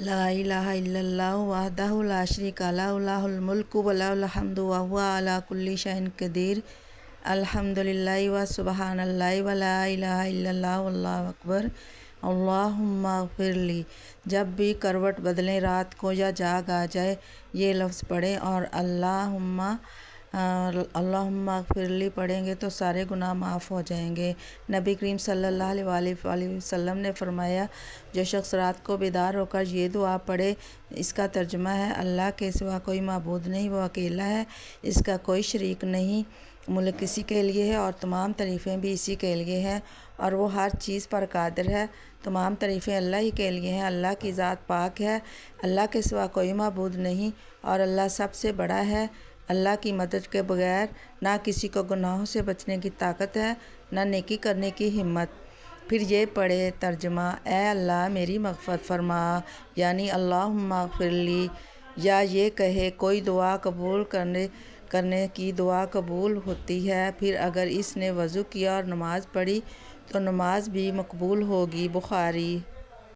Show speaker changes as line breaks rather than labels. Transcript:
لا الہ الا اللہ وحدہ لا شریک لہ لہ الملک و لہ الحمد وہو علی کل شیء قدیر الحمدللہ و سبحان اللہ و لا الہ الا اللہ واللہ اکبر اللہم اغفر لی۔ جب بھی کروٹ بدلیں، رات کو یا جاگ آ جائے، یہ لفظ پڑھیں اور اللہم اغفر لی پڑھیں گے تو سارے گناہ معاف ہو جائیں گے۔ نبی کریم صلی اللہ علیہ وآلہ وسلم نے فرمایا، جو شخص رات کو بیدار ہو کر یہ دعا پڑھے، اس کا ترجمہ ہے، اللہ کے سوا کوئی معبود نہیں، وہ اکیلا ہے، اس کا کوئی شریک نہیں، ملک اسی کے لیے ہے اور تمام تعریفیں بھی اسی کے لیے ہیں اور وہ ہر چیز پر قادر ہے۔ تمام تعریفیں اللہ ہی کے لیے ہیں، اللہ کی ذات پاک ہے، اللہ کے سوا کوئی معبود نہیں اور اللہ سب سے بڑا ہے۔ اللہ کی مدد کے بغیر نہ کسی کو گناہوں سے بچنے کی طاقت ہے، نہ نیکی کرنے کی ہمت۔ پھر یہ پڑھے ترجمہ، اے اللہ میری مغفرت فرما، یعنی اللہم اغفر لی، یا یہ کہے کوئی دعا قبول کرنے کی دعا قبول ہوتی ہے، پھر اگر اس نے وضو کیا اور نماز پڑھی تو نماز بھی مقبول ہوگی۔ بخاری۔